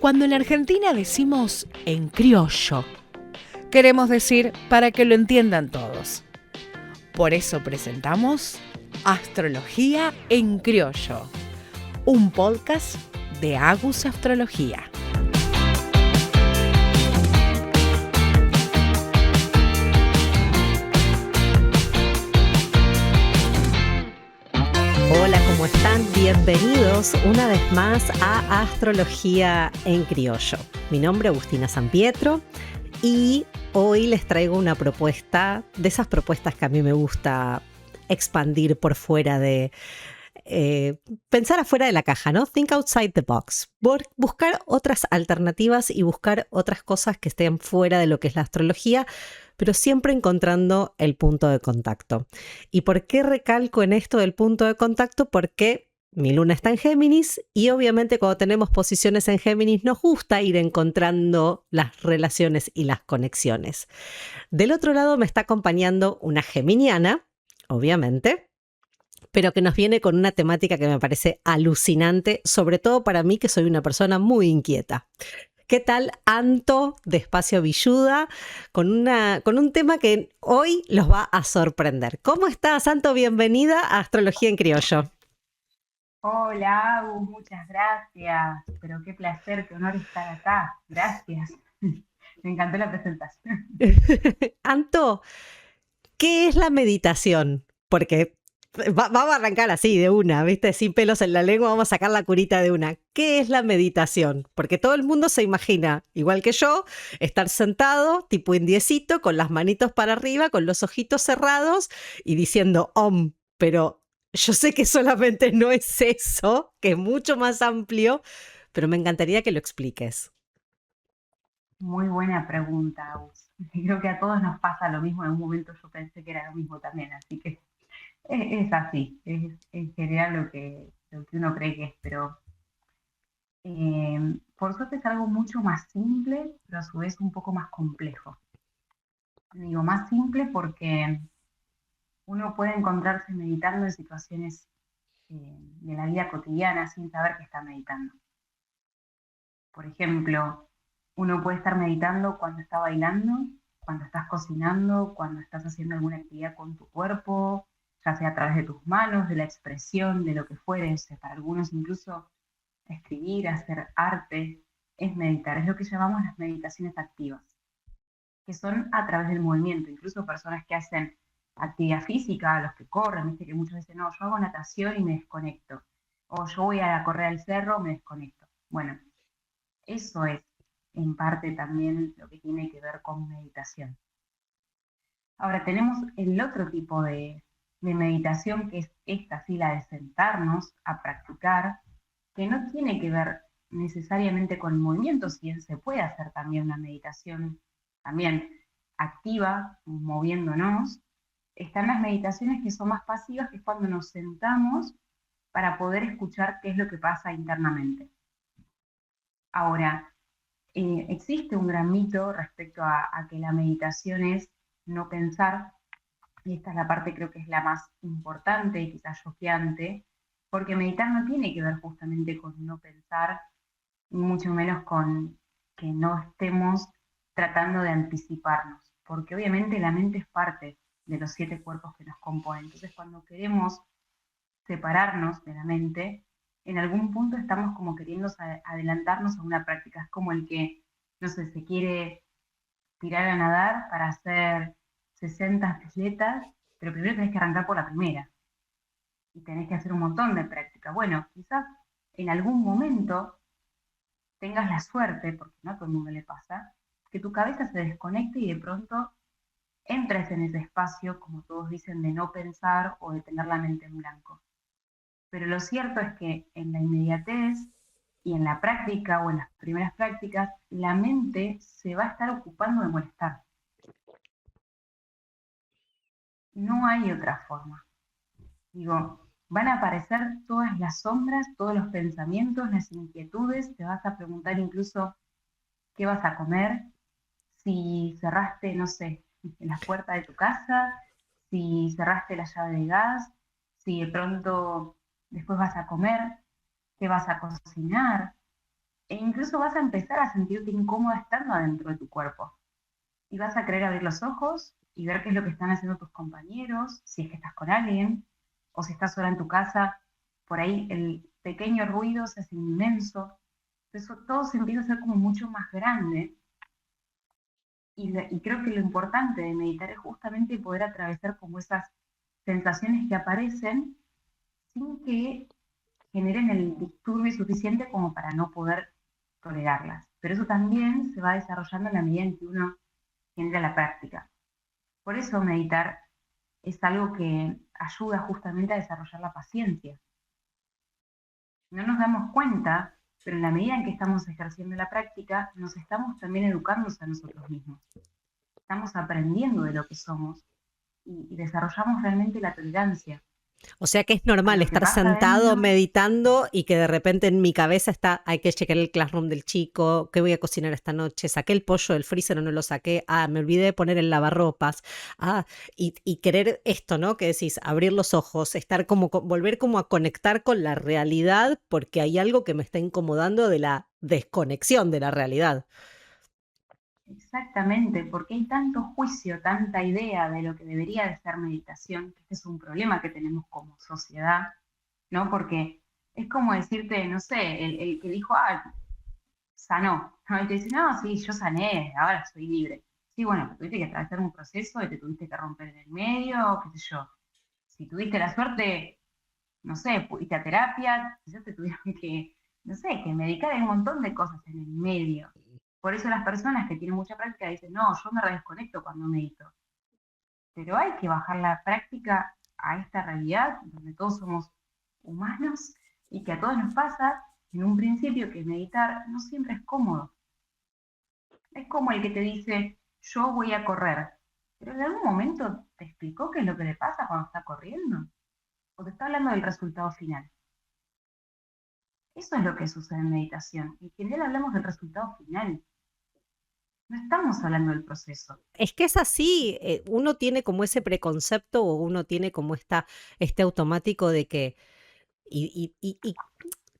Cuando en Argentina decimos en criollo, queremos decir para que lo entiendan todos. Por eso presentamos Astrología en Criollo, un podcast de Agus Astrología. Hola, ¿cómo están? Bienvenidos una vez más a Astrología en Criollo. Mi nombre es Agustina Sampietro y hoy les traigo una propuesta, de esas propuestas que a mí me gusta expandir por fuera de... pensar afuera de la caja, ¿no? Think outside the box. Buscar otras alternativas y buscar otras cosas que estén fuera de lo que es la astrología, pero siempre encontrando el punto de contacto. ¿Y por qué recalco en esto del punto de contacto? Porque mi luna está en Géminis y obviamente cuando tenemos posiciones en Géminis nos gusta ir encontrando las relaciones y las conexiones. Del otro lado me está acompañando una geminiana, obviamente, pero que nos viene con una temática que me parece alucinante, sobre todo para mí que soy una persona muy inquieta. ¿Qué tal, Anto, de Espacio Villuda, con un tema que hoy los va a sorprender? ¿Cómo estás, Anto? Bienvenida a Astrología en Criollo. Hola, Agus, muchas gracias. Pero qué placer, qué honor estar acá. Gracias. Me encantó la presentación. Anto, ¿qué es la meditación? Porque vamos a arrancar así de una, ¿viste? Sin pelos en la lengua, vamos a sacar la curita de una. ¿Qué es la meditación? Porque todo el mundo se imagina, igual que yo, estar sentado, tipo indiecito, con las manitos para arriba, con los ojitos cerrados y diciendo Om. Pero yo sé que solamente no es eso, que es mucho más amplio, pero me encantaría que lo expliques. Muy buena pregunta, Agus. Creo que a todos nos pasa lo mismo. En un momento yo pensé que era lo mismo también, así que es así. Es en general lo que uno cree que es, pero por suerte es algo mucho más simple, pero a su vez un poco más complejo. Digo más simple porque uno puede encontrarse meditando en situaciones de la vida cotidiana sin saber que está meditando. Por ejemplo, uno puede estar meditando cuando está bailando, cuando estás cocinando, cuando estás haciendo alguna actividad con tu cuerpo, ya sea a través de tus manos, de la expresión, de lo que fuere. O sea, para algunos incluso escribir, hacer arte, es meditar. Es lo que llamamos las meditaciones activas, que son a través del movimiento. Incluso personas que hacen actividad física, los que corren, viste que muchos dicen, no, yo hago natación y me desconecto. O yo voy a correr al cerro, me desconecto. Bueno, eso es en parte también lo que tiene que ver con meditación. Ahora tenemos el otro tipo de meditación, que es esta, sí, la de sentarnos a practicar, que no tiene que ver necesariamente con el movimiento, si bien se puede hacer también una meditación también activa, moviéndonos. Están las meditaciones que son más pasivas, que es cuando nos sentamos para poder escuchar qué es lo que pasa internamente. Ahora, existe un gran mito respecto a que la meditación es no pensar, y esta es la parte creo que es la más importante y quizás choqueante, porque meditar no tiene que ver justamente con no pensar, ni mucho menos con que no estemos tratando de anticiparnos, porque obviamente la mente es parte de los 7 cuerpos que nos componen. Entonces, cuando queremos separarnos de la mente, en algún punto estamos como queriendo adelantarnos a una práctica. Es como el que, no sé, se quiere tirar a nadar para hacer 60 atletas, pero primero tenés que arrancar por la primera y tenés que hacer un montón de práctica. Bueno, quizás en algún momento tengas la suerte, porque no a todo el mundo le pasa, que tu cabeza se desconecte y de pronto entres en ese espacio, como todos dicen, de no pensar o de tener la mente en blanco. Pero lo cierto es que en la inmediatez y en la práctica o en las primeras prácticas, la mente se va a estar ocupando de molestar. No hay otra forma. Digo, van a aparecer todas las sombras, todos los pensamientos, las inquietudes, te vas a preguntar incluso qué vas a comer, si cerraste, no sé, la puerta de tu casa, si cerraste la llave de gas, si de pronto después vas a comer, qué vas a cocinar. E incluso vas a empezar a sentirte incómoda estando adentro de tu cuerpo. Y vas a querer abrir los ojos y ver qué es lo que están haciendo tus compañeros, si es que estás con alguien, o si estás sola en tu casa, por ahí el pequeño ruido se hace inmenso. Entonces todo se empieza a hacer como mucho más grande. Y creo que lo importante de meditar es justamente poder atravesar como esas sensaciones que aparecen sin que generen el disturbio suficiente como para no poder tolerarlas. Pero eso también se va desarrollando en la medida en que uno genera la práctica. Por eso meditar es algo que ayuda justamente a desarrollar la paciencia. No nos damos cuenta, pero en la medida en que estamos ejerciendo la práctica, nos estamos también educando a nosotros mismos. Estamos aprendiendo de lo que somos y desarrollamos realmente la tolerancia. O sea que es normal estar sentado adentro, meditando y que de repente en mi cabeza está, hay que chequear el classroom del chico, qué voy a cocinar esta noche, saqué el pollo del freezer o no lo saqué, me olvidé de poner el lavarropas, y querer esto, ¿no? Que decís, abrir los ojos, estar como, volver como a conectar con la realidad porque hay algo que me está incomodando de la desconexión de la realidad. exactamente, porque hay tanto juicio, tanta idea de lo que debería de ser meditación, que este es un problema que tenemos como sociedad, ¿no? Porque es como decirte, no sé, el que dijo, sanó, ¿no? Y te dice, no, sí, yo sané, ahora soy libre. Sí, bueno, tuviste que atravesar un proceso y te tuviste que romper en el medio, qué sé yo. Si tuviste la suerte, no sé, fuiste a terapia, quizás te tuvieron que, no sé, que medicar, hay un montón de cosas en el medio. Por eso las personas que tienen mucha práctica dicen, no, yo me redesconecto cuando medito. Pero hay que bajar la práctica a esta realidad donde todos somos humanos y que a todos nos pasa en un principio que meditar no siempre es cómodo. Es como el que te dice, yo voy a correr, pero en algún momento te explicó qué es lo que le pasa cuando está corriendo, o te está hablando del resultado final. Eso es lo que sucede en meditación. En general hablamos del resultado final. No estamos hablando del proceso. Es que es así, uno tiene como ese preconcepto o uno tiene como este automático de que, y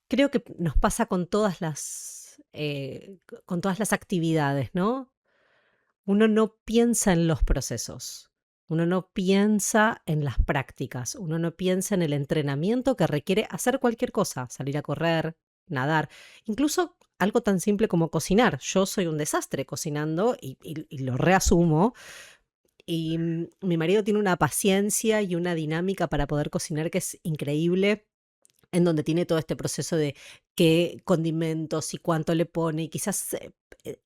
creo que nos pasa con todas las actividades, ¿no? Uno no piensa en los procesos, uno no piensa en las prácticas, uno no piensa en el entrenamiento que requiere hacer cualquier cosa, salir a correr, nadar, incluso algo tan simple como cocinar. Yo soy un desastre cocinando y lo reasumo. Y mi marido tiene una paciencia y una dinámica para poder cocinar que es increíble, en donde tiene todo este proceso de qué condimentos y cuánto le pone, y quizás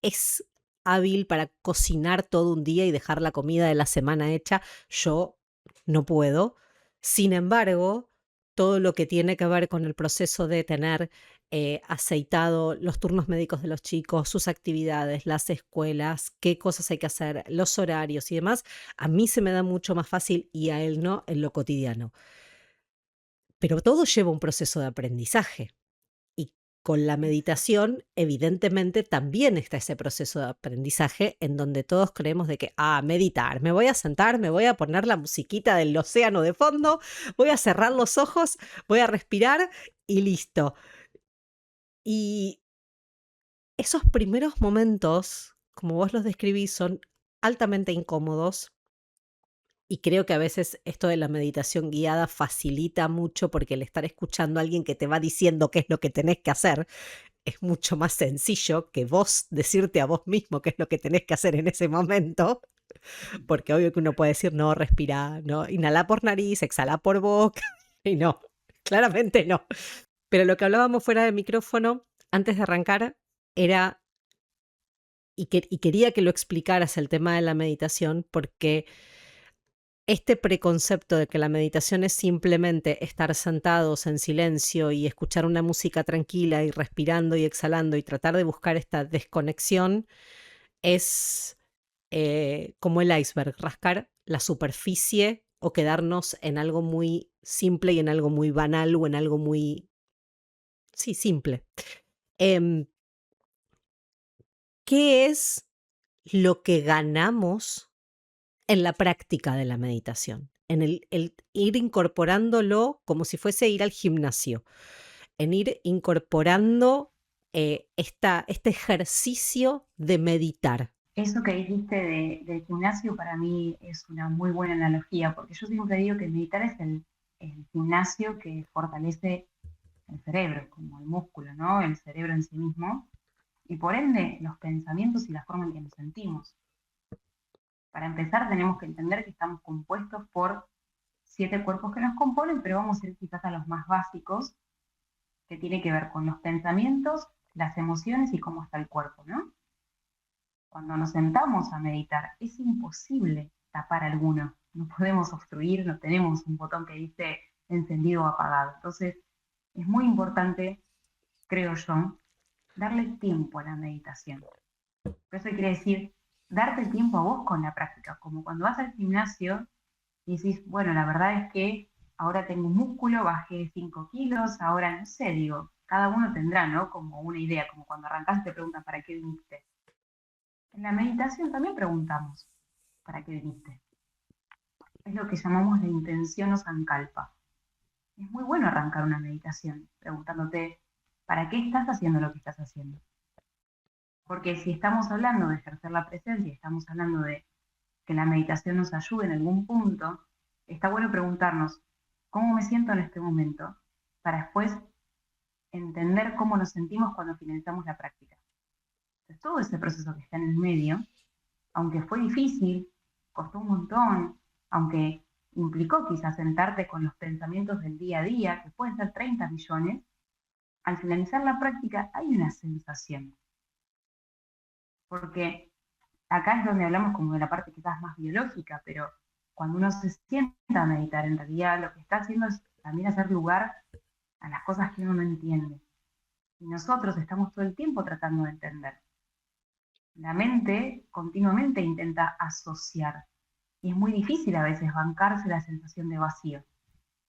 es hábil para cocinar todo un día y dejar la comida de la semana hecha. Yo no puedo. Sin embargo, todo lo que tiene que ver con el proceso de tener aceitado los turnos médicos de los chicos, sus actividades, las escuelas, qué cosas hay que hacer, los horarios y demás, a mí se me da mucho más fácil y a él no en lo cotidiano. Pero todo lleva un proceso de aprendizaje. Y con la meditación, evidentemente, también está ese proceso de aprendizaje en donde todos creemos de que, meditar, me voy a sentar, me voy a poner la musiquita del océano de fondo, voy a cerrar los ojos, voy a respirar y listo. Y esos primeros momentos, como vos los describís, son altamente incómodos. Y creo que a veces esto de la meditación guiada facilita mucho porque el estar escuchando a alguien que te va diciendo qué es lo que tenés que hacer es mucho más sencillo que vos decirte a vos mismo qué es lo que tenés que hacer en ese momento. Porque obvio que uno puede decir, no, respira, no, inhala por nariz, exhala por boca. Y no, claramente no. Pero lo que hablábamos fuera de micrófono, antes de arrancar, era, y quería que lo explicaras el tema de la meditación, porque este preconcepto de que la meditación es simplemente estar sentados en silencio y escuchar una música tranquila y respirando y exhalando y tratar de buscar esta desconexión es como el iceberg, rascar la superficie o quedarnos en algo muy simple y en algo muy banal o en algo muy, sí, simple. ¿Qué es lo que ganamos en la práctica de la meditación? En el ir incorporándolo como si fuese ir al gimnasio, en ir incorporando este ejercicio de meditar? Eso que dijiste del gimnasio para mí es una muy buena analogía, porque yo siempre digo que meditar es el gimnasio que fortalece el cerebro, como el músculo, ¿no? El cerebro en sí mismo, y por ende los pensamientos y la forma en que nos sentimos. Para empezar tenemos que entender que estamos compuestos por 7 cuerpos que nos componen, pero vamos a ir quizás a los más básicos, que tiene que ver con los pensamientos, las emociones y cómo está el cuerpo, ¿no? Cuando nos sentamos a meditar, es imposible tapar alguno. No podemos obstruir, no tenemos un botón que dice encendido o apagado. Entonces, es muy importante, creo yo, darle tiempo a la meditación. Pero eso quiere decir darte tiempo a vos con la práctica. Como cuando vas al gimnasio y decís, bueno, la verdad es que ahora tengo un músculo, bajé 5 kilos, ahora no sé, digo, cada uno tendrá, ¿no? Como una idea, como cuando arrancás te preguntan para qué viniste. En la meditación también preguntamos, ¿para qué viniste? Es lo que llamamos la intención o sankalpa. Es muy bueno arrancar una meditación preguntándote, ¿para qué estás haciendo lo que estás haciendo? Porque si estamos hablando de ejercer la presencia, estamos hablando de que la meditación nos ayude en algún punto, está bueno preguntarnos, ¿cómo me siento en este momento? Para después entender cómo nos sentimos cuando finalizamos la práctica. Entonces, todo ese proceso que está en el medio, aunque fue difícil, costó un montón, aunque implicó quizás sentarte con los pensamientos del día a día, que pueden ser 30 millones, al finalizar la práctica hay una sensación. Porque acá es donde hablamos como de la parte quizás más biológica, pero cuando uno se sienta a meditar, en realidad lo que está haciendo es también hacer lugar a las cosas que uno no entiende. Y nosotros estamos todo el tiempo tratando de entender. La mente continuamente intenta asociar. Y es muy difícil a veces bancarse la sensación de vacío,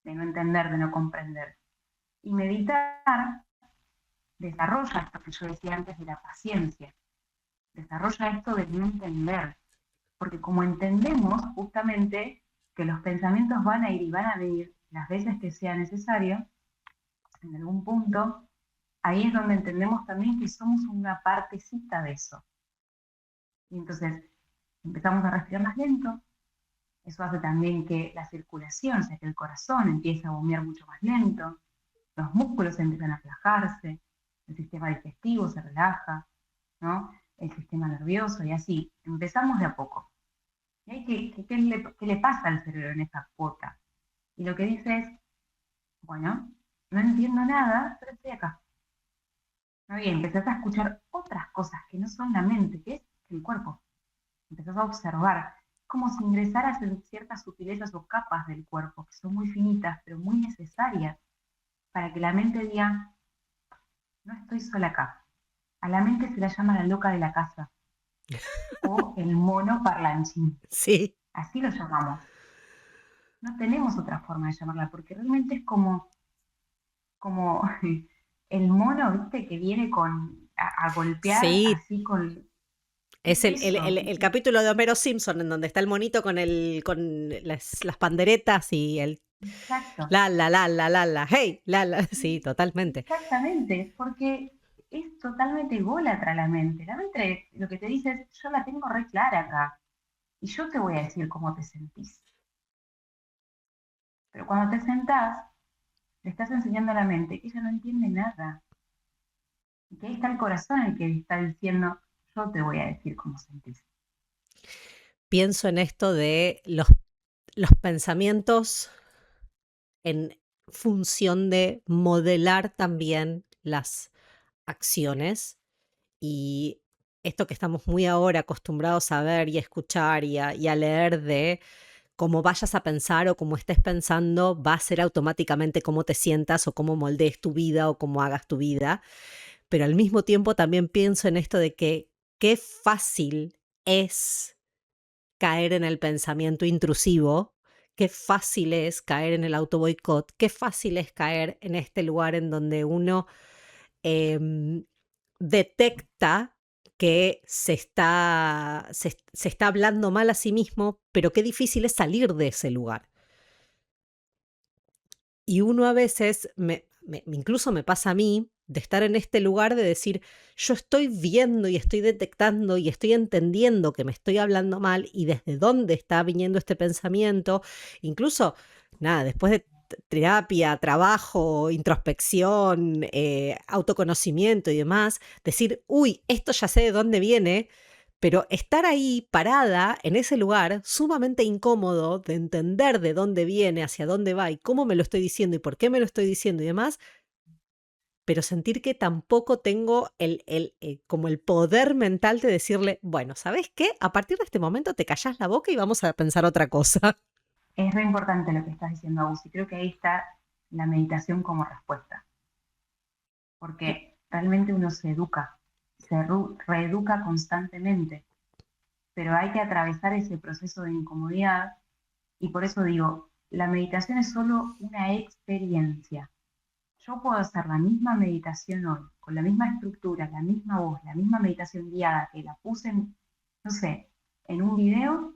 de no entender, de no comprender. Y meditar desarrolla esto que yo decía antes de la paciencia. Desarrolla esto de no entender. Porque como entendemos justamente que los pensamientos van a ir y van a venir las veces que sea necesario, en algún punto, ahí es donde entendemos también que somos una partecita de eso. Y entonces empezamos a respirar más lento. Eso hace también que la circulación, o sea, que el corazón empiece a bombear mucho más lento, los músculos empiezan a relajarse, el sistema digestivo se relaja, ¿no? El sistema nervioso y así. Empezamos de a poco. ¿Y ahí qué le pasa al cerebro en esa cuota? Y lo que dice es, bueno, no entiendo nada, pero estoy acá. Muy bien, empezás a escuchar otras cosas que no son la mente, que es el cuerpo. Empezás a observar, como si ingresaras en ciertas sutilezas o capas del cuerpo, que son muy finitas, pero muy necesarias, para que la mente diga, no estoy sola acá. A la mente se la llama la loca de la casa, o el mono parlanchín. Sí. Así lo llamamos. No tenemos otra forma de llamarla, porque realmente es como el mono, ¿viste? Que viene a golpear Sí, así con... es eso, el capítulo de Homero Simpson en donde está el monito con las panderetas y el exacto. hey, sí, totalmente. Exactamente, porque es totalmente ególatra la mente. La mente lo que te dice es, yo la tengo re clara acá, y yo te voy a decir cómo te sentís. Pero cuando te sentás, le estás enseñando a la mente que ella no entiende nada. Y que ahí está el corazón el que está diciendo, yo te voy a decir cómo sentís. Pienso en esto de los pensamientos en función de modelar también las acciones, y esto que estamos muy ahora acostumbrados a ver y a escuchar y a leer de cómo vayas a pensar o cómo estés pensando va a ser automáticamente cómo te sientas o cómo moldees tu vida o cómo hagas tu vida, pero al mismo tiempo también pienso en esto de que qué fácil es caer en el pensamiento intrusivo, qué fácil es caer en el autoboicot, qué fácil es caer en este lugar en donde uno detecta que se está hablando mal a sí mismo, pero qué difícil es salir de ese lugar. Y uno a veces, incluso me pasa a mí, de estar en este lugar de decir, yo estoy viendo y estoy detectando y estoy entendiendo que me estoy hablando mal y desde dónde está viniendo este pensamiento. Incluso, nada, después de terapia, trabajo, introspección, autoconocimiento y demás, decir, uy, esto ya sé de dónde viene, pero estar ahí parada en ese lugar sumamente incómodo de entender de dónde viene, hacia dónde va y cómo me lo estoy diciendo y por qué me lo estoy diciendo y demás, pero sentir que tampoco tengo como el poder mental de decirle, bueno, ¿sabes qué? A partir de este momento te callás la boca y vamos a pensar otra cosa. Es re importante lo que estás diciendo, Agus, y creo que ahí está la meditación como respuesta, porque realmente uno se educa, reeduca constantemente, pero hay que atravesar ese proceso de incomodidad y por eso digo, la meditación es solo una experiencia. Yo puedo hacer la misma meditación hoy, con la misma estructura, la misma voz, la misma meditación guiada que la puse no sé, en un video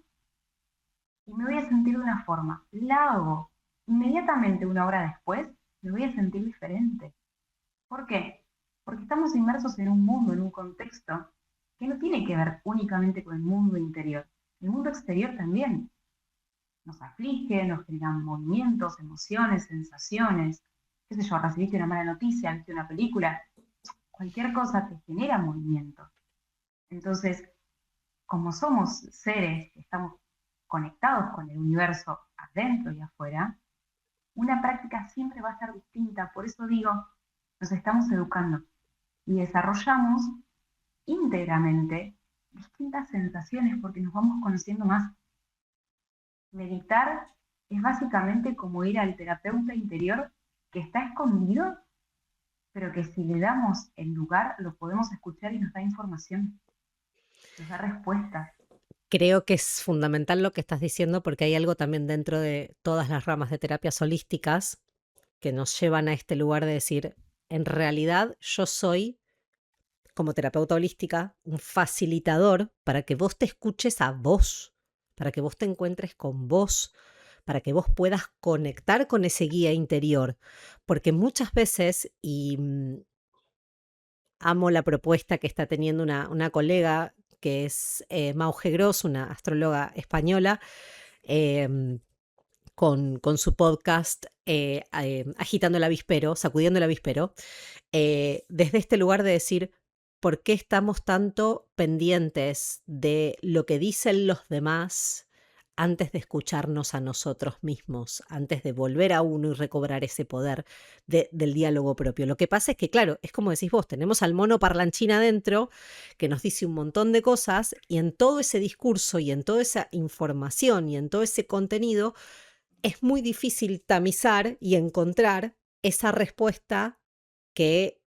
y me voy a sentir de una forma. La hago inmediatamente una hora después, me voy a sentir diferente. ¿Por qué? Porque estamos inmersos en un mundo, en un contexto que no tiene que ver únicamente con el mundo interior. El mundo exterior también nos aflige, nos generan movimientos, emociones, sensaciones. Qué sé yo, recibiste una mala noticia, viste una película, cualquier cosa te genera movimiento. Entonces, como somos seres que estamos conectados con el universo adentro y afuera, una práctica siempre va a ser distinta. Por eso digo, nos estamos educando y desarrollamos íntegramente distintas sensaciones porque nos vamos conociendo más. Meditar es básicamente como ir al terapeuta interior que está escondido, pero que si le damos el lugar lo podemos escuchar y nos da información, nos da respuestas. Creo que es fundamental lo que estás diciendo porque hay algo también dentro de todas las ramas de terapias holísticas que nos llevan a este lugar de decir, en realidad yo soy, como terapeuta holística, un facilitador para que vos te escuches a vos, para que vos te encuentres con vos, para que vos puedas conectar con ese guía interior. Porque muchas veces, y amo la propuesta que está teniendo una colega que es Mauge Gross, una astróloga española, con su podcast Agitando el Avispero, Sacudiendo el Avispero, desde este lugar de decir, ¿por qué estamos tanto pendientes de lo que dicen los demás antes de escucharnos a nosotros mismos, antes de volver a uno y recobrar ese poder del diálogo propio? Lo que pasa es que, claro, es como decís vos, tenemos al mono parlanchín adentro que nos dice un montón de cosas y en todo ese discurso y en toda esa información y en todo ese contenido es muy difícil tamizar y encontrar esa respuesta que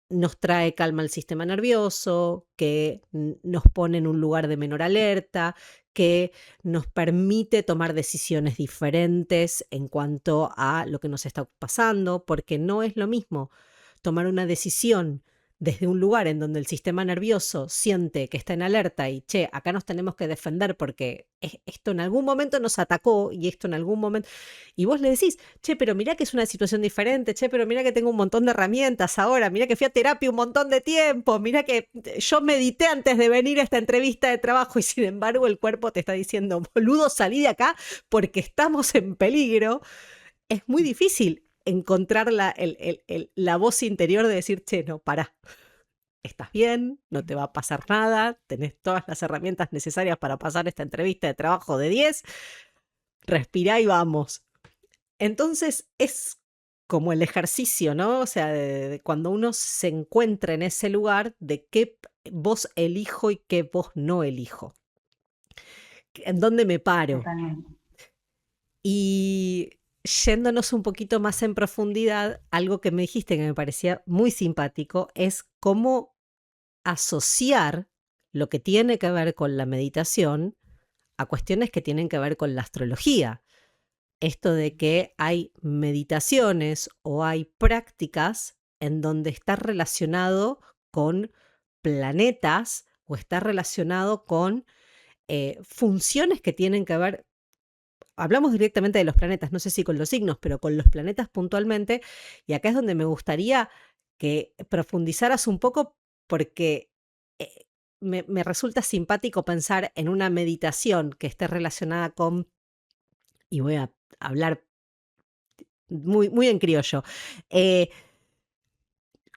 nos trae calma al sistema nervioso, que nos pone en un lugar de menor alerta, que nos permite tomar decisiones diferentes en cuanto a lo que nos está pasando, porque no es lo mismo tomar una decisión desde un lugar en donde el sistema nervioso siente que está en alerta y, che, acá nos tenemos que defender porque esto en algún momento nos atacó y esto en algún momento... Y vos le decís, che, pero mirá que es una situación diferente, che, pero mirá que tengo un montón de herramientas ahora, mirá que fui a terapia un montón de tiempo, mirá que yo medité antes de venir a esta entrevista de trabajo y sin embargo el cuerpo te está diciendo, boludo, salí de acá porque estamos en peligro. Es muy difícil encontrar la voz interior de decir, che, no, pará, estás bien, no te va a pasar nada, tenés todas las herramientas necesarias para pasar esta entrevista de trabajo de 10, respirá y vamos. Entonces es como el ejercicio, ¿no? O sea, de cuando uno se encuentra en ese lugar de qué voz elijo y qué voz no elijo. ¿En dónde me paro? Totalmente. Y yéndonos un poquito más en profundidad, algo que me dijiste que me parecía muy simpático es cómo asociar lo que tiene que ver con la meditación a cuestiones que tienen que ver con la astrología. Esto de que hay meditaciones o hay prácticas en donde está relacionado con planetas o está relacionado con funciones que tienen que ver. Hablamos directamente de los planetas, no sé si con los signos, pero con los planetas puntualmente, y acá es donde me gustaría que profundizaras un poco porque me resulta simpático pensar en una meditación que esté relacionada con, y voy a hablar muy, muy en criollo, eh,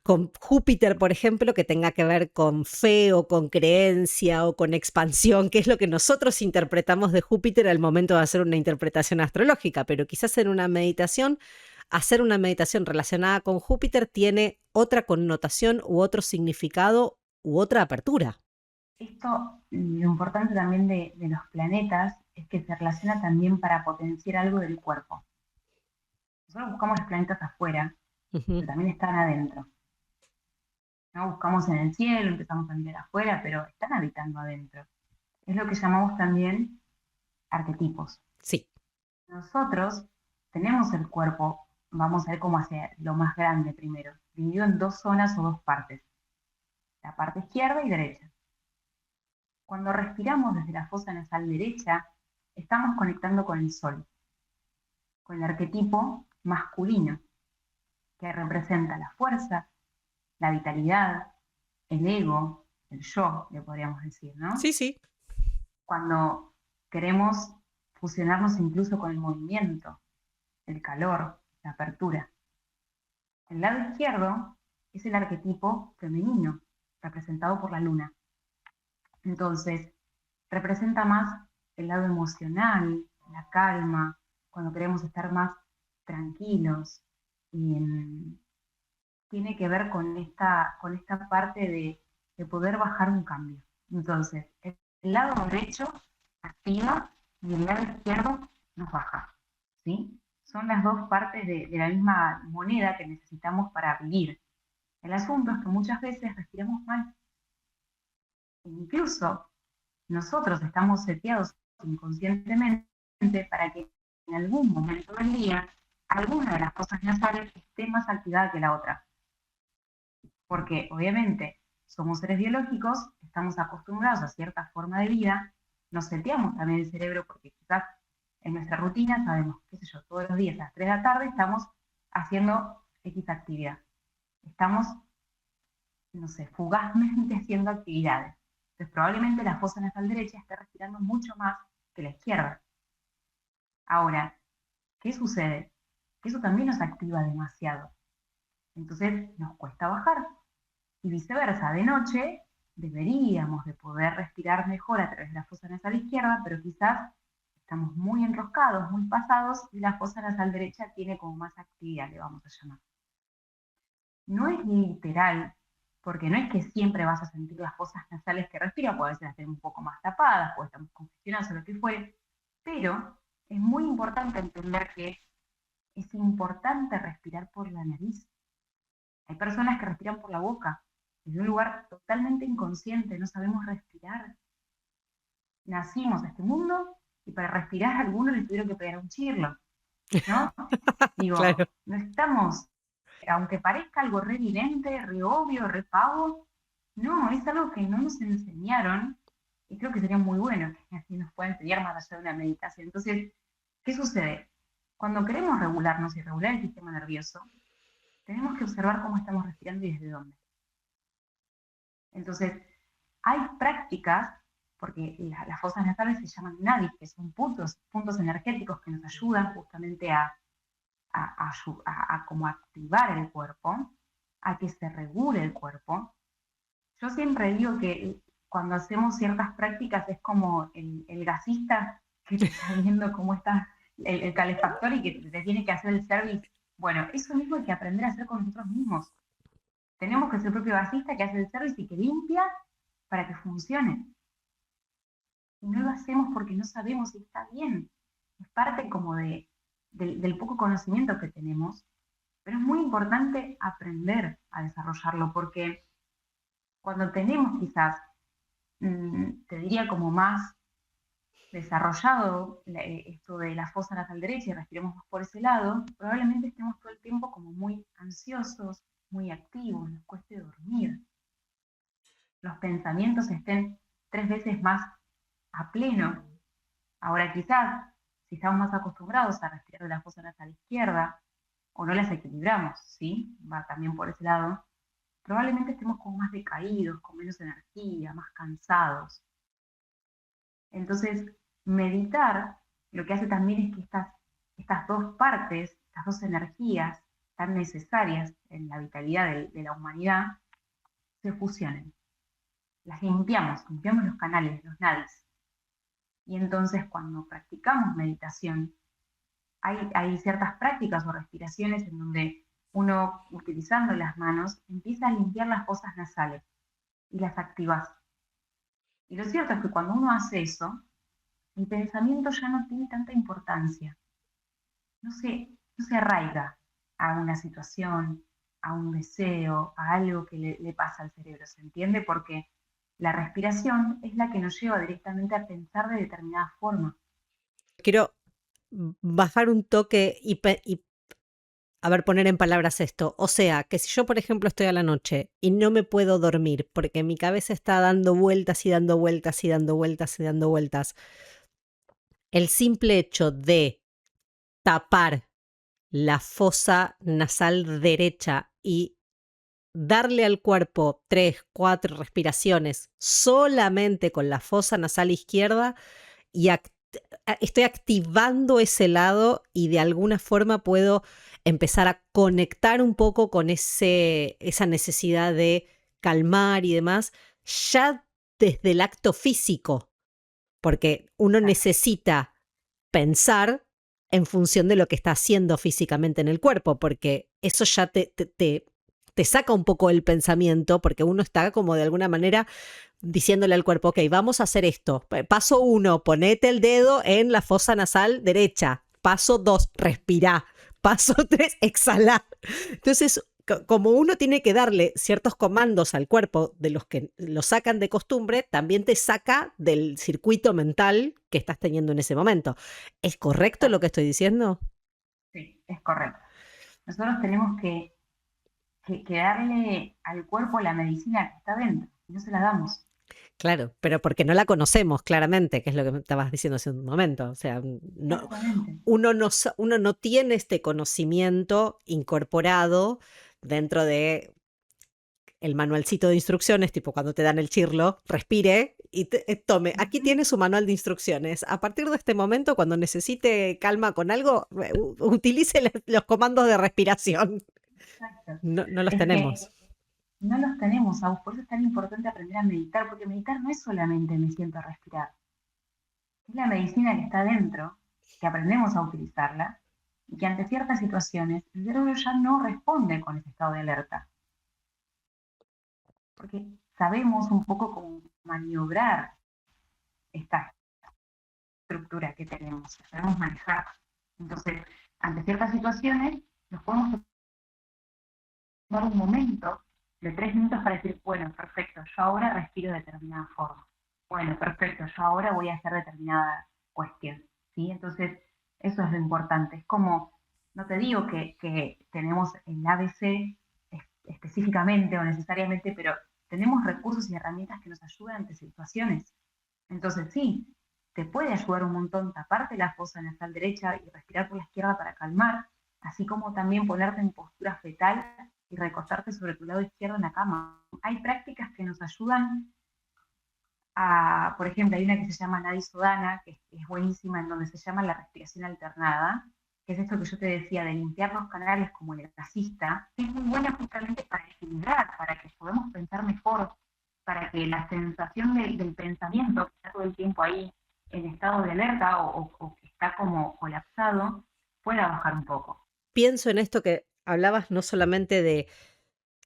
con Júpiter, por ejemplo, que tenga que ver con fe o con creencia o con expansión, que es lo que nosotros interpretamos de Júpiter al momento de hacer una interpretación astrológica, pero quizás en una meditación, hacer una meditación relacionada con Júpiter tiene otra connotación u otro significado u otra apertura. Esto, lo importante también de los planetas es que se relaciona también para potenciar algo del cuerpo. Nosotros buscamos los planetas afuera, Ujú. pero también están adentro. ¿No? Buscamos en el cielo, empezamos a mirar afuera, pero están habitando adentro. Es lo que llamamos también arquetipos. Sí. Nosotros tenemos el cuerpo, vamos a ver cómo hacia lo más grande primero, dividido en dos zonas o dos partes, la parte izquierda y derecha. Cuando respiramos desde la fosa nasal derecha, estamos conectando con el sol, con el arquetipo masculino, que representa la fuerza, la vitalidad, el ego, el yo, le podríamos decir, ¿no? Sí, sí. Cuando queremos fusionarnos incluso con el movimiento, el calor, la apertura. El lado izquierdo es el arquetipo femenino, representado por la luna. Entonces, representa más el lado emocional, la calma, cuando queremos estar más tranquilos. Y tiene que ver con esta parte de poder bajar un cambio. Entonces, el lado derecho activa y el lado izquierdo nos baja. ¿Sí? Son las dos partes de la misma moneda que necesitamos para vivir. El asunto es que muchas veces respiramos mal. Incluso nosotros estamos seteados inconscientemente para que en algún momento del día alguna de las fosas nasales esté más activada que la otra. Porque obviamente somos seres biológicos, estamos acostumbrados a cierta forma de vida, nos seteamos también el cerebro porque quizás en nuestra rutina sabemos, qué sé yo, todos los días a las 3 de la tarde estamos haciendo X actividad. Estamos, no sé, fugazmente haciendo actividades. Entonces probablemente la fosa nasal derecha esté respirando mucho más que la izquierda. Ahora, ¿qué sucede? Que eso también nos activa demasiado. Entonces nos cuesta bajar. Y viceversa, de noche deberíamos de poder respirar mejor a través de la fosa nasal izquierda, pero quizás estamos muy enroscados, muy pasados, y la fosa nasal derecha tiene como más actividad, le vamos a llamar. No es literal, porque no es que siempre vas a sentir las fosas nasales que respiran, puede ser las tener un poco más tapadas, puede estar congestionadas o lo que fuere, pero es muy importante entender que es importante respirar por la nariz. Hay personas que respiran por la boca, desde un lugar totalmente inconsciente, no sabemos respirar. Nacimos a este mundo y para respirar a algunos les tuvieron que pegar un chirlo, ¿no? Claro. Digo, no estamos, aunque parezca algo re evidente, re obvio, re pavo, no, es algo que no nos enseñaron y creo que sería muy bueno que así nos pueda enseñar más allá de una meditación. Entonces, ¿qué sucede? Cuando queremos regularnos y regular el sistema nervioso, tenemos que observar cómo estamos respirando y desde dónde. Entonces, hay prácticas, porque las fosas nasales se llaman nadis, que son puntos energéticos que nos ayudan justamente a como activar el cuerpo, a que se regule el cuerpo. Yo siempre digo que cuando hacemos ciertas prácticas es como el gasista que te está viendo cómo está el calefactor y que te tiene que hacer el service. Bueno, eso mismo hay que aprender a hacer con nosotros mismos. Tenemos que ser el propio gasista que hace el service y que limpia para que funcione. Y no lo hacemos porque no sabemos si está bien. Es parte como del poco conocimiento que tenemos, pero es muy importante aprender a desarrollarlo porque cuando tenemos quizás, te diría como más desarrollado esto de la fosa nasal derecha y respiremos más por ese lado, probablemente estemos todo el tiempo como muy ansiosos, muy activos, nos cueste dormir. Los pensamientos estén 3 veces más a pleno. Ahora quizás, si estamos más acostumbrados a respirar de la fosa nasal izquierda, o no las equilibramos, ¿sí? Va también por ese lado, probablemente estemos como más decaídos, con menos energía, más cansados. Entonces, meditar lo que hace también es que estas dos partes, estas dos energías tan necesarias en la vitalidad de la humanidad, se fusionen. Las limpiamos los canales, los nadis. Y entonces cuando practicamos meditación, hay ciertas prácticas o respiraciones en donde uno, utilizando las manos, empieza a limpiar las fosas nasales y las activas. Y lo cierto es que cuando uno hace eso, el pensamiento ya no tiene tanta importancia. No se arraiga a una situación, a un deseo, a algo que le pasa al cerebro, ¿se entiende? Porque la respiración es la que nos lleva directamente a pensar de determinada forma. Quiero bajar un toque y, a ver, poner en palabras esto. O sea, que si yo, por ejemplo, estoy a la noche y no me puedo dormir porque mi cabeza está dando vueltas y dando vueltas y dando vueltas y dando vueltas, el simple hecho de tapar la fosa nasal derecha y darle al cuerpo 3, 4 respiraciones solamente con la fosa nasal izquierda y estoy activando ese lado y de alguna forma puedo empezar a conectar un poco con esa necesidad de calmar y demás, ya desde el acto físico, porque uno necesita pensar en función de lo que está haciendo físicamente en el cuerpo, porque eso ya te saca un poco el pensamiento, porque uno está como de alguna manera diciéndole al cuerpo, ok, vamos a hacer esto. Paso 1, ponete el dedo en la fosa nasal derecha. Paso 2, respirá. Paso 3, exhalá. Entonces, como uno tiene que darle ciertos comandos al cuerpo de los que lo sacan de costumbre, también te saca del circuito mental que estás teniendo en ese momento. ¿Es correcto lo que estoy diciendo? Sí, es correcto. Nosotros tenemos que darle al cuerpo la medicina que está dentro, y no se la damos. Claro, pero porque no la conocemos claramente, que es lo que me estabas diciendo hace un momento. O sea, Exactamente. uno no tiene este conocimiento incorporado dentro de el manualcito de instrucciones, tipo cuando te dan el chirlo, respire y tome, aquí tiene su manual de instrucciones. A partir de este momento, cuando necesite calma con algo, utilice los comandos de respiración. Exacto. No los Es que tenemos. no los tenemos, Agus, por eso es tan importante aprender a meditar, porque meditar no es solamente me siento a respirar, es la medicina que está dentro, que aprendemos a utilizarla, y que ante ciertas situaciones el cerebro ya no responde con ese estado de alerta, porque sabemos un poco cómo maniobrar esta estructura que tenemos, sabemos manejar. Entonces, ante ciertas situaciones, nos podemos dar un momento de 3 minutos para decir, bueno, perfecto, yo ahora respiro de determinada forma. Bueno, perfecto, yo ahora voy a hacer determinada cuestión. ¿Sí? Entonces, eso es lo importante. Es como, no te digo que tenemos el ABC específicamente o necesariamente, pero tenemos recursos y herramientas que nos ayudan ante situaciones. Entonces, sí, te puede ayudar un montón taparte la fosa nasal derecha y respirar por la izquierda para calmar, así como también ponerte en postura fetal y recostarte sobre tu lado izquierdo en la cama. Hay prácticas que nos ayudan a, por ejemplo, hay una que se llama Nadi Sodana, que es buenísima, en donde se llama la respiración alternada, que es esto que yo te decía, de limpiar los canales como el gasista, es muy buena justamente para equilibrar, para que podamos pensar mejor, para que la sensación del pensamiento, que está todo el tiempo ahí en estado de alerta o que está como colapsado, pueda bajar un poco. Pienso en esto que hablabas no solamente de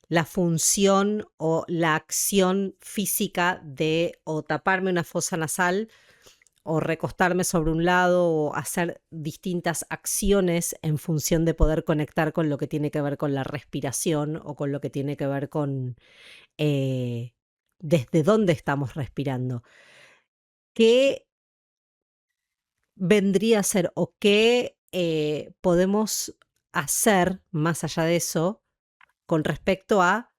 la función o la acción física de o taparme una fosa nasal o recostarme sobre un lado o hacer distintas acciones en función de poder conectar con lo que tiene que ver con la respiración o con lo que tiene que ver con desde dónde estamos respirando. ¿Qué vendría a ser o qué podemos hacer más allá de eso con respecto a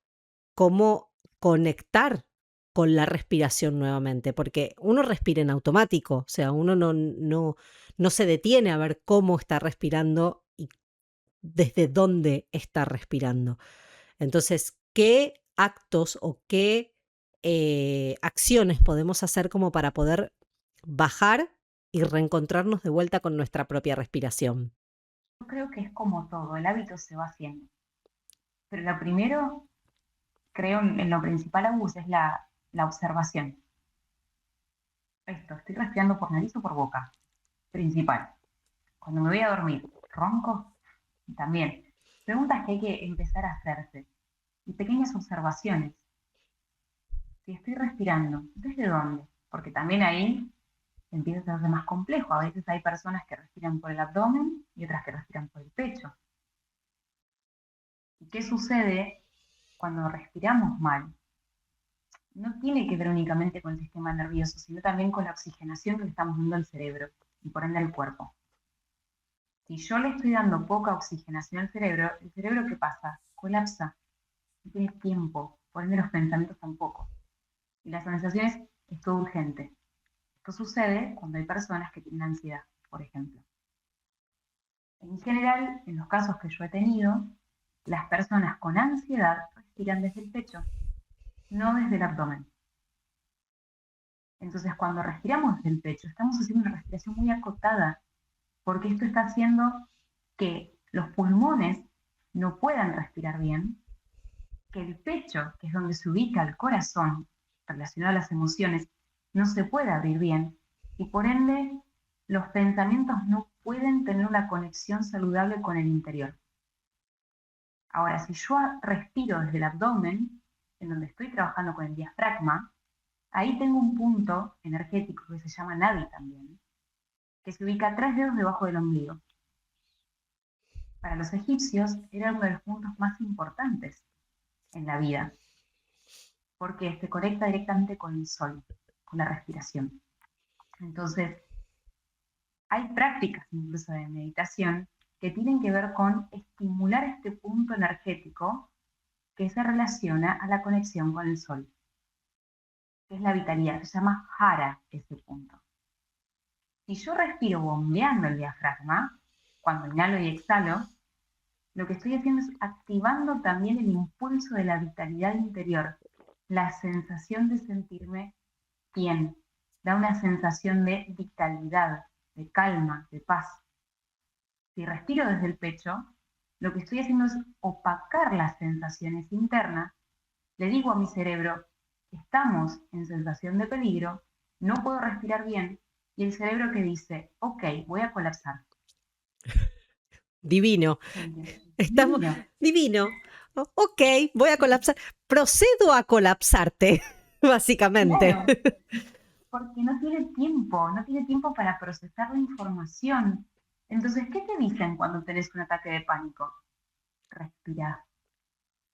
cómo conectar con la respiración nuevamente? Porque uno respira en automático, o sea, uno no se detiene a ver cómo está respirando y desde dónde está respirando. Entonces, ¿qué actos o qué acciones podemos hacer como para poder bajar y reencontrarnos de vuelta con nuestra propia respiración? Yo creo que es como todo, el hábito se va haciendo. Pero lo primero, creo, en lo principal, Agus, es la observación. Esto, estoy respirando por nariz o por boca. Principal. Cuando me voy a dormir, ronco, también. Preguntas que hay que empezar a hacerse. Y pequeñas observaciones. Si estoy respirando, ¿desde dónde? Porque también ahí empieza a hacerse más complejo. A veces hay personas que respiran por el abdomen y otras que respiran por el pecho. ¿Y qué sucede cuando respiramos mal? No tiene que ver únicamente con el sistema nervioso, sino también con la oxigenación que le estamos dando al cerebro y por ende al cuerpo. Si yo le estoy dando poca oxigenación al cerebro, ¿el cerebro qué pasa? Colapsa. No tiene tiempo, por ende los pensamientos tampoco. Y las sensaciones es todo urgente. Esto sucede cuando hay personas que tienen ansiedad, por ejemplo. En general, en los casos que yo he tenido, las personas con ansiedad respiran desde el pecho, no desde el abdomen. Entonces, cuando respiramos desde el pecho, estamos haciendo una respiración muy acotada, porque esto está haciendo que los pulmones no puedan respirar bien, que el pecho, que es donde se ubica el corazón relacionado a las emociones, no se pueda abrir bien, y por ende los pensamientos no pueden tener una conexión saludable con el interior. Ahora, si yo respiro desde el abdomen, en donde estoy trabajando con el diafragma, ahí tengo un punto energético que se llama nadi también, que se ubica 3 dedos debajo del ombligo. Para los egipcios era uno de los puntos más importantes en la vida, porque se conecta directamente con el sol, con la respiración. Entonces, hay prácticas incluso de meditación que tienen que ver con estimular este punto energético que se relaciona a la conexión con el sol, que es la vitalidad, se llama Hara ese punto. Si yo respiro bombeando el diafragma, cuando inhalo y exhalo, lo que estoy haciendo es activando también el impulso de la vitalidad interior, la sensación de sentirme bien, da una sensación de vitalidad, de calma, de paz. Si respiro desde el pecho, lo que estoy haciendo es opacar las sensaciones internas. Le digo a mi cerebro, estamos en sensación de peligro, no puedo respirar bien, y el cerebro que dice, ok, voy a colapsar. Divino. Estamos Divino. divino. Ok, voy a colapsar. Procedo a colapsarte, básicamente. Claro, porque no tiene tiempo para procesar la información. Entonces, ¿qué te dicen cuando tenés un ataque de pánico? Respirá.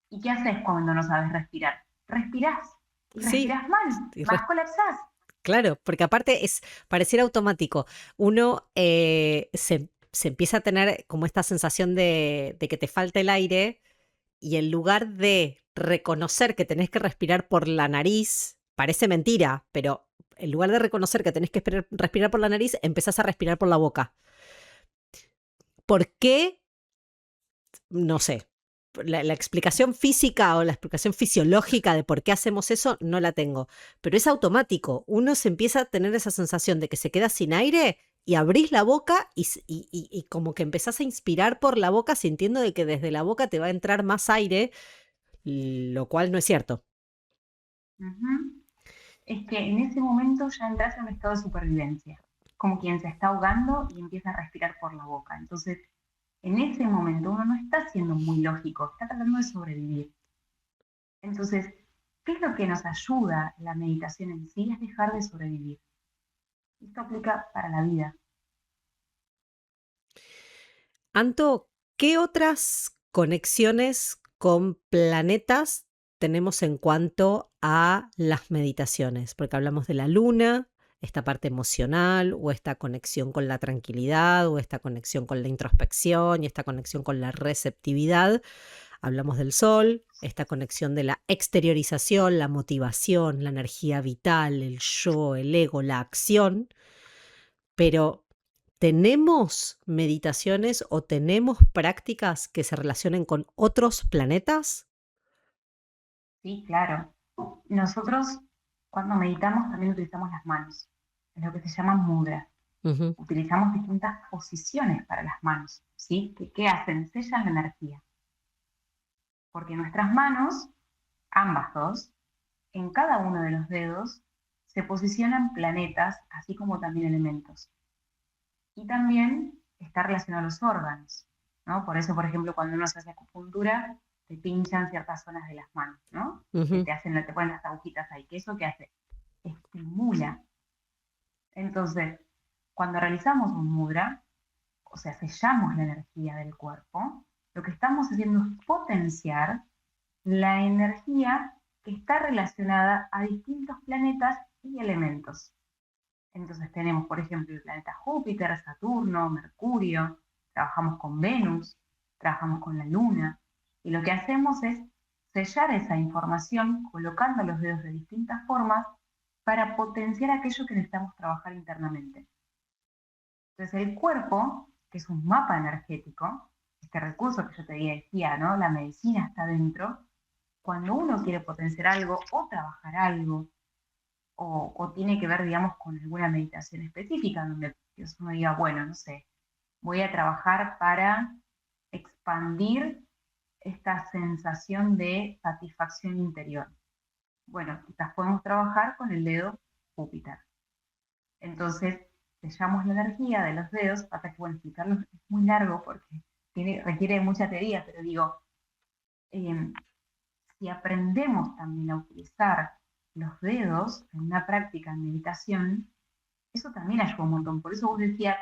¿Y qué haces cuando no sabes respirar? Respirás. Y Sí, respirás mal, más colapsás. claro, porque aparte pareciera automático. Uno se empieza a tener como esta sensación de que te falta el aire y en lugar de reconocer que tenés que respirar por la nariz, parece mentira, pero en lugar de reconocer que tenés que respirar por la nariz, empezás a respirar por la boca. ¿Por qué? No sé. La explicación física o la explicación fisiológica de por qué hacemos eso no la tengo, pero es automático. Uno se empieza a tener esa sensación de que se queda sin aire y abrís la boca y como que empezás a inspirar por la boca sintiendo de que desde la boca te va a entrar más aire, lo cual no es cierto. Uh-huh. Es que en ese momento ya entras en un estado de supervivencia, como quien se está ahogando y empieza a respirar por la boca. Entonces, en ese momento uno no está siendo muy lógico, está tratando de sobrevivir. Entonces, ¿qué es lo que nos ayuda la meditación en sí? Es dejar de sobrevivir. Esto aplica para la vida. Anto, ¿qué otras conexiones con planetas tenemos en cuanto a las meditaciones? Porque hablamos de la luna, esta parte emocional, o esta conexión con la tranquilidad, o esta conexión con la introspección y esta conexión con la receptividad. Hablamos del sol, esta conexión de la exteriorización, la motivación, la energía vital, el yo, el ego, la acción. Pero ¿tenemos meditaciones o tenemos prácticas que se relacionen con otros planetas? Sí, claro. Nosotros cuando meditamos también utilizamos las manos, es lo que se llama mudra. Ujú. Utilizamos distintas posiciones para las manos, ¿sí? ¿Qué hacen? Sellan la energía. Porque nuestras manos, ambas dos, en cada uno de los dedos se posicionan planetas, así como también elementos. Y también está relacionado a los órganos, ¿no? Por eso, por ejemplo, cuando uno se hace acupuntura, te pinchan ciertas zonas de las manos, ¿no? Ujú. Te ponen las agujitas ahí. ¿Qué eso qué hace? Estimula. Entonces, cuando realizamos un mudra, o sea, sellamos la energía del cuerpo, lo que estamos haciendo es potenciar la energía que está relacionada a distintos planetas y elementos. Entonces tenemos, por ejemplo, el planeta Júpiter, Saturno, Mercurio, trabajamos con Venus, trabajamos con la Luna, y lo que hacemos es sellar esa información colocando los dedos de distintas formas para potenciar aquello que necesitamos trabajar internamente. Entonces el cuerpo, que es un mapa energético, este recurso que yo te decía, ¿no? La medicina está dentro. Cuando uno quiere potenciar algo o trabajar algo, o tiene que ver, digamos, con alguna meditación específica, donde uno diga, bueno, no sé, voy a trabajar para expandir esta sensación de satisfacción interior. Bueno, quizás podemos trabajar con el dedo Júpiter. Entonces, sellamos la energía de los dedos, hasta que, bueno, explicarlo es muy largo porque requiere mucha teoría, pero digo, eh, si aprendemos también a utilizar los dedos en una práctica en meditación, eso también ayuda un montón. Por eso vos decías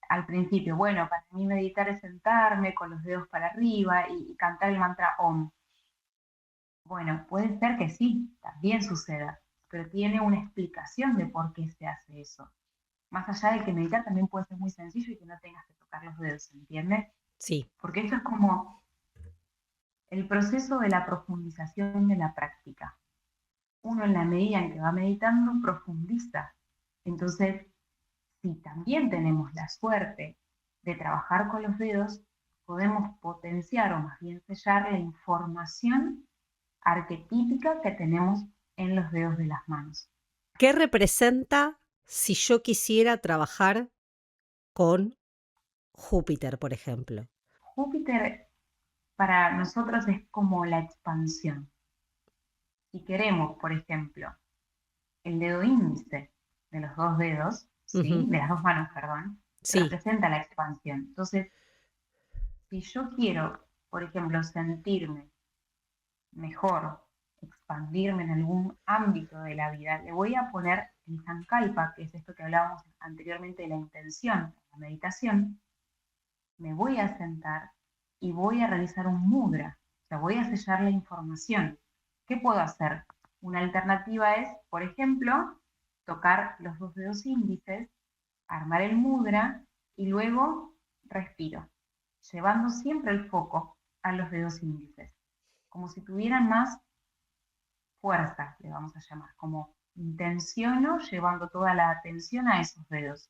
al principio, bueno, para mí meditar es sentarme con los dedos para arriba y cantar el mantra Om. Bueno, puede ser que sí, también suceda, pero tiene una explicación de por qué se hace eso. Más allá de que meditar también puede ser muy sencillo y que no tengas que tocar los dedos, ¿entiendes? Sí. Porque esto es como el proceso de la profundización de la práctica. Uno en la medida en que va meditando profundiza. Entonces, si también tenemos la suerte de trabajar con los dedos, podemos potenciar o más bien sellar la información arquetípica que tenemos en los dedos de las manos. ¿Qué representa si yo quisiera trabajar con Júpiter, por ejemplo? Júpiter para nosotros es como la expansión. Si queremos, por ejemplo, el dedo índice de los dos dedos, ¿sí? Ujú. De las dos manos, perdón, Sí. representa la expansión. Entonces, si yo quiero, por ejemplo, sentirme mejor, expandirme en algún ámbito de la vida, le voy a poner el sankalpa, que es esto que hablábamos anteriormente de la intención, la meditación, me voy a sentar y voy a realizar un mudra, o sea, voy a sellar la información. ¿Qué puedo hacer? Una alternativa es, por ejemplo, tocar los dos dedos índices, armar el mudra y luego respiro, llevando siempre el foco a los dedos índices, como si tuvieran más fuerza, le vamos a llamar, como intenciono llevando toda la atención a esos dedos.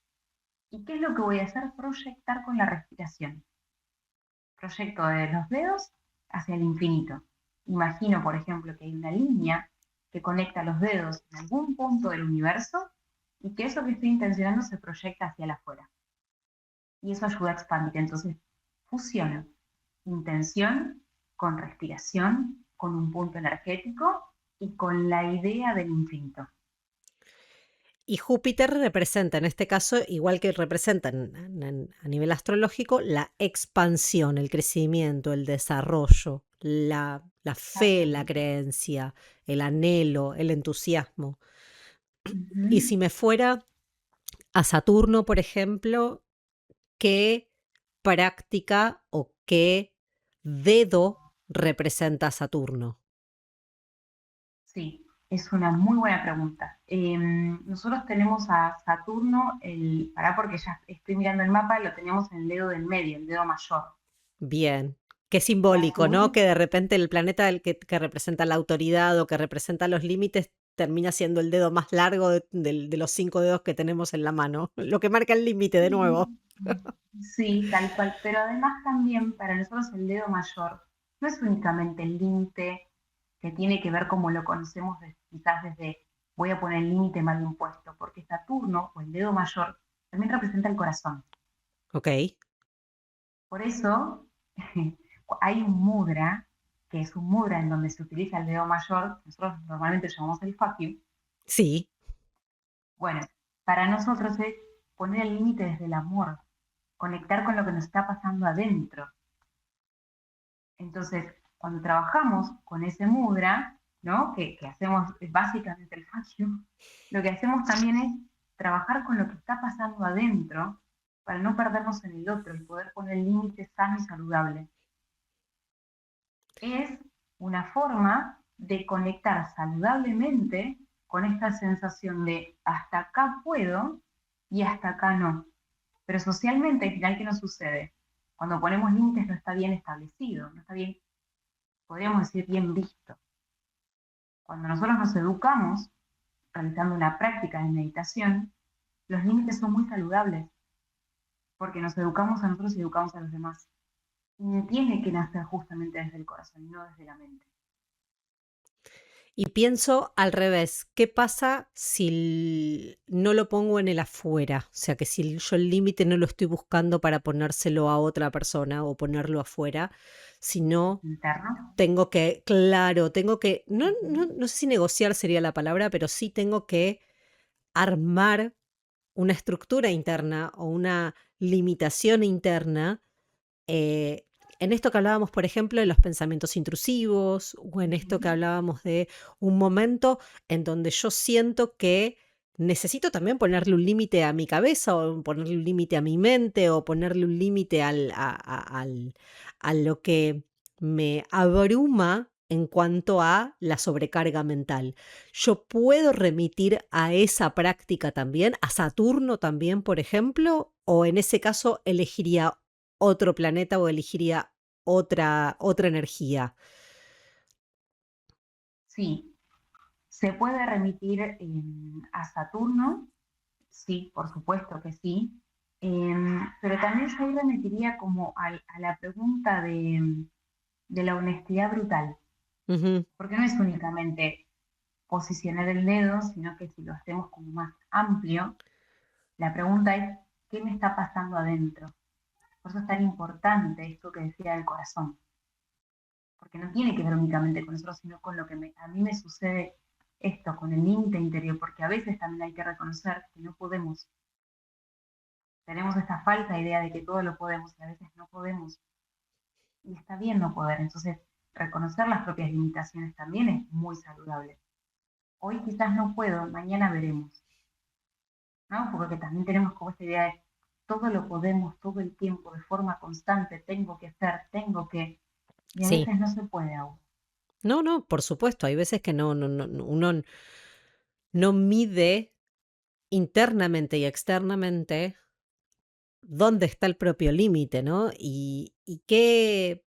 ¿Y qué es lo que voy a hacer? Proyectar con la respiración. Proyecto de los dedos hacia el infinito. Imagino, por ejemplo, que hay una línea que conecta los dedos en algún punto del universo y que eso que estoy intencionando se proyecta hacia afuera. Y eso ayuda a expandir. Entonces, fusiono intención con respiración, con un punto energético y con la idea del infinito. Y Júpiter representa, en este caso, igual que representa a nivel astrológico, la expansión, el crecimiento, el desarrollo, la fe, la Exactamente. creencia, el anhelo, el entusiasmo. Y Ujú. si me fuera a Saturno, por ejemplo, ¿qué práctica o qué dedo representa a Saturno? Sí, es una muy buena pregunta. Nosotros tenemos a Saturno, porque ya estoy mirando el mapa, lo tenemos en el dedo del medio, el dedo mayor. Bien, qué Y a simbólico, su ¿no? vez, Que de repente el planeta que representa la autoridad o que representa los límites termina siendo el dedo más largo de los 5 dedos que tenemos en la mano, lo que marca el límite de nuevo. sí, tal cual. Pero además también para nosotros el dedo mayor no es únicamente el límite que tiene que ver como lo conocemos quizás desde voy a poner el límite mal impuesto, porque Saturno o el dedo mayor también representa el corazón. Ok. Por eso hay un mudra, que es un mudra en donde se utiliza el dedo mayor, nosotros normalmente llamamos el fuck you. Sí. Bueno, para nosotros es poner el límite desde el amor, conectar con lo que nos está pasando adentro. Entonces, cuando trabajamos con ese mudra, ¿no? Que hacemos básicamente el fuck you, lo que hacemos también es trabajar con lo que está pasando adentro para no perdernos en el otro y poder poner límites sano y saludable. Es una forma de conectar saludablemente con esta sensación de hasta acá puedo y hasta acá no. Pero socialmente, al final, ¿qué nos sucede? Cuando ponemos límites no está bien establecido, no está bien, podríamos decir, bien visto. Cuando nosotros nos educamos realizando una práctica de meditación, los límites son muy saludables, porque nos educamos a nosotros y educamos a los demás. Y tiene que nacer justamente desde el corazón y no desde la mente. Y pienso al revés, ¿qué pasa si no lo pongo en el afuera? O sea, que si yo el límite no lo estoy buscando para ponérselo a otra persona o ponerlo afuera, sino Interno. tengo que, claro, tengo que, no sé si negociar sería la palabra, pero sí tengo que armar una estructura interna o una limitación interna en esto que hablábamos, por ejemplo, de los pensamientos intrusivos, o en esto que hablábamos de un momento en donde yo siento que necesito también ponerle un límite a mi cabeza, o ponerle un límite a mi mente, o ponerle un límite a lo que me abruma en cuanto a la sobrecarga mental. Yo puedo remitir a esa práctica también, a Saturno también, por ejemplo, o en ese caso elegiría otro planeta o elegiría otra energía. Sí, se puede remitir a Saturno, sí, por supuesto que sí, pero también yo ahí remitiría como a la pregunta de la honestidad brutal, Ujú. porque no es únicamente posicionar el dedo, sino que si lo hacemos como más amplio, la pregunta es, ¿qué me está pasando adentro? Por eso es tan importante esto que decía del corazón, porque no tiene que ver únicamente con nosotros, sino con lo que a mí me sucede esto, con el límite interior, porque a veces también hay que reconocer que no podemos. Tenemos esta falsa idea de que todo lo podemos y a veces no podemos. Y está bien no poder. Entonces, reconocer las propias limitaciones también es muy saludable. Hoy quizás no puedo, mañana veremos, ¿no? Porque también tenemos como esta idea de todo lo podemos todo el tiempo, de forma constante, tengo que hacer, tengo que... Y a Sí. veces no se puede aún. No, por supuesto, hay veces que uno no mide internamente y externamente dónde está el propio límite, ¿no? Y qué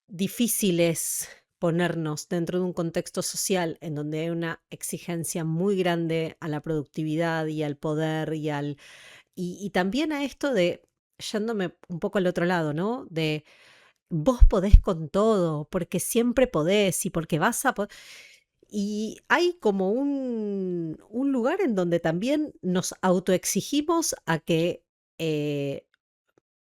difícil es ponernos dentro de un contexto social en donde hay una exigencia muy grande a la productividad y al poder y también a esto de, yéndome un poco al otro lado, ¿no? De vos podés con todo, porque siempre podés y porque vas a poder. Y hay como un lugar en donde también nos autoexigimos a que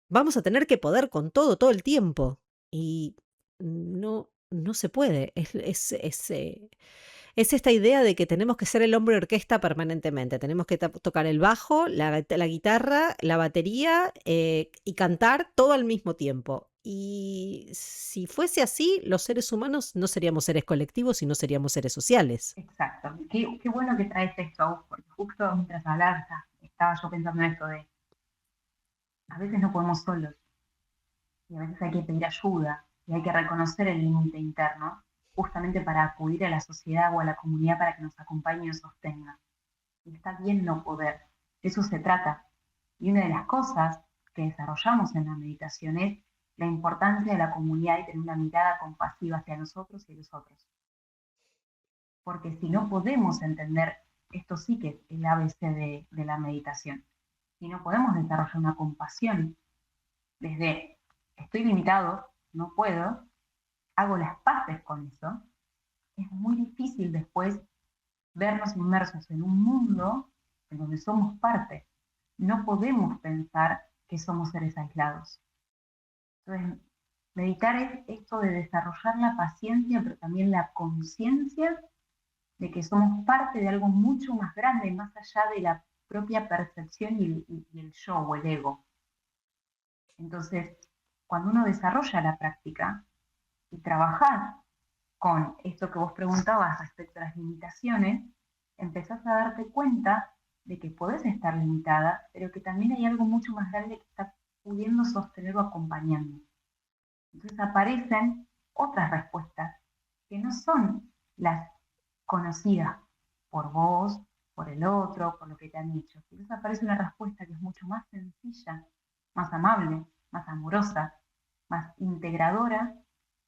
vamos a tener que poder con todo, todo el tiempo. Y no se puede. Es esta idea de que tenemos que ser el hombre orquesta permanentemente. Tenemos que tocar el bajo, la guitarra, la batería y cantar todo al mismo tiempo. Y si fuese así, los seres humanos no seríamos seres colectivos, sino seríamos seres sociales. Exacto. Qué bueno que traes esto, Agus, porque justo mientras hablabas estaba yo pensando en esto de a veces no podemos solos y a veces hay que pedir ayuda y hay que reconocer el límite interno justamente para acudir a la sociedad o a la comunidad para que nos acompañe y nos sostenga. Y está bien no poder, de eso se trata. Y una de las cosas que desarrollamos en la meditación es la importancia de la comunidad y tener una mirada compasiva hacia nosotros y los otros. Porque si no podemos entender, esto sí que es el ABC de la meditación, si no podemos desarrollar una compasión desde estoy limitado, no puedo, hago las paces con eso, es muy difícil después vernos inmersos en un mundo en donde somos parte. No podemos pensar que somos seres aislados. Entonces, meditar es esto de desarrollar la paciencia, pero también la conciencia de que somos parte de algo mucho más grande, más allá de la propia percepción y el yo o el ego. Entonces, cuando uno desarrolla la práctica y trabaja con esto que vos preguntabas respecto a las limitaciones, empezás a darte cuenta de que podés estar limitada, pero que también hay algo mucho más grande que está pudiendo sostener o acompañando. Entonces aparecen otras respuestas que no son las conocidas por vos, por el otro, por lo que te han dicho. Entonces aparece una respuesta que es mucho más sencilla, más amable, más amorosa, más integradora,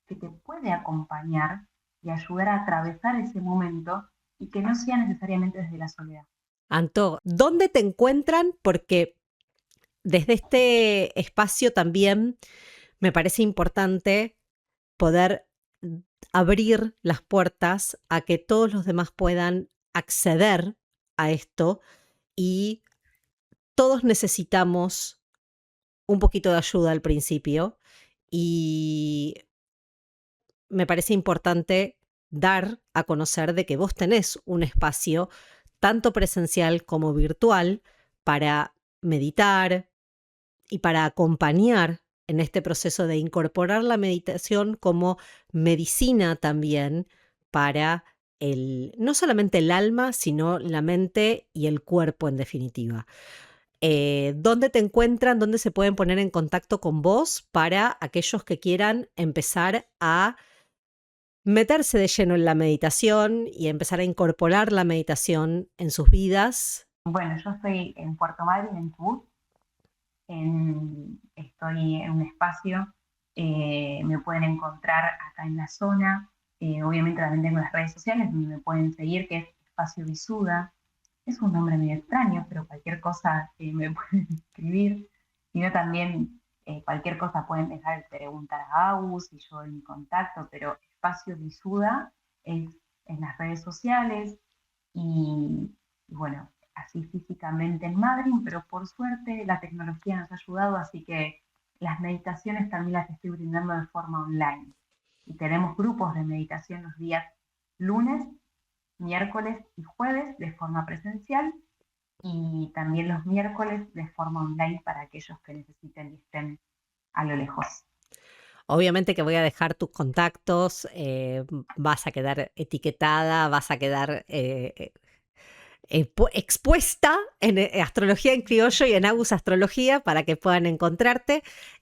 que te puede acompañar y ayudar a atravesar ese momento y que no sea necesariamente desde la soledad. Anto, ¿dónde te encuentran? Porque desde este espacio también me parece importante poder abrir las puertas a que todos los demás puedan acceder a esto, y todos necesitamos un poquito de ayuda al principio, y me parece importante dar a conocer de que vos tenés un espacio tanto presencial como virtual para meditar y para acompañar en este proceso de incorporar la meditación como medicina también para no solamente el alma, sino la mente y el cuerpo en definitiva. ¿Dónde te encuentran? ¿Dónde se pueden poner en contacto con vos para aquellos que quieran empezar a meterse de lleno en la meditación y empezar a incorporar la meditación en sus vidas? Bueno, yo estoy en Puerto Madryn, en Chubut. Estoy en un espacio, me pueden encontrar acá en la zona. Obviamente también tengo las redes sociales donde me pueden seguir, que es Espacio Visuda. Es un nombre medio extraño, pero cualquier cosa me pueden escribir. Si no, también cualquier cosa pueden dejar de preguntar a Agus y yo en mi contacto, pero Espacio Visuda es en las redes sociales y bueno, así físicamente en Madrid, pero por suerte la tecnología nos ha ayudado, así que las meditaciones también las estoy brindando de forma online. Y tenemos grupos de meditación los días lunes, miércoles y jueves de forma presencial, y también los miércoles de forma online para aquellos que necesiten y estén a lo lejos. Obviamente que voy a dejar tus contactos, vas a quedar etiquetada, vas a quedar expuesta en Astrología en Criollo y en Agus Astrología para que puedan encontrarte.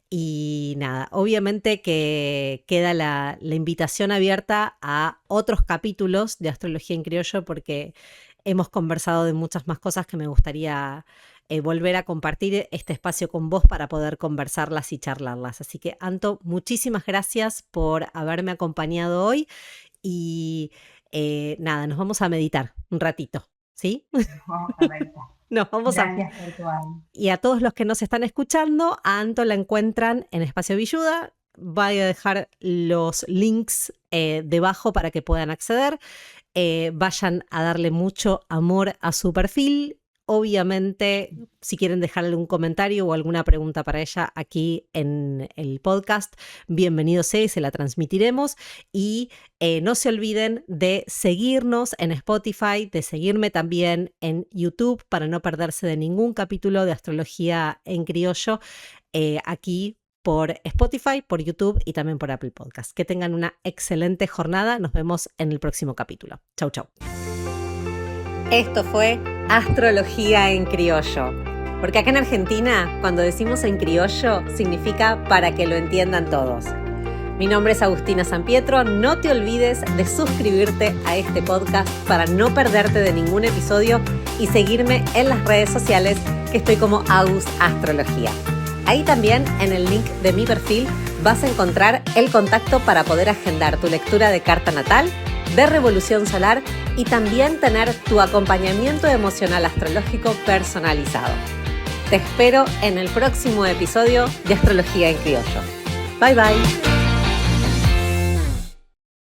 Y nada, obviamente que queda la invitación abierta a otros capítulos de Astrología en Criollo, porque hemos conversado de muchas más cosas que me gustaría volver a compartir este espacio con vos para poder conversarlas y charlarlas. Así que, Anto, muchísimas gracias por haberme acompañado hoy y nada, nos vamos a meditar un ratito, ¿sí? Vamos a meditar. Nos vamos Gracias por tu alma. Y a todos los que nos están escuchando, a Anto la encuentran en Espacio Villuda. Voy a dejar los links debajo para que puedan acceder. Vayan a darle mucho amor a su perfil. Obviamente, si quieren dejar algún comentario o alguna pregunta para ella aquí en el podcast, bienvenido sea y se la transmitiremos. Y no se olviden de seguirnos en Spotify, de seguirme también en YouTube para no perderse de ningún capítulo de Astrología en Criollo aquí por Spotify, por YouTube y también por Apple Podcast. Que tengan una excelente jornada. Nos vemos en el próximo capítulo. Chau, chau. Esto fue Astrología en Criollo. Porque acá en Argentina, cuando decimos en criollo, significa para que lo entiendan todos. Mi nombre es Agustina Sampietro. No te olvides de suscribirte a este podcast para no perderte de ningún episodio y seguirme en las redes sociales, que estoy como Agus Astrología. Ahí también, en el link de mi perfil, vas a encontrar el contacto para poder agendar tu lectura de carta natal, de revolución solar y también tener tu acompañamiento emocional astrológico personalizado. Te espero en el próximo episodio de Astrología en Criollo. Bye bye.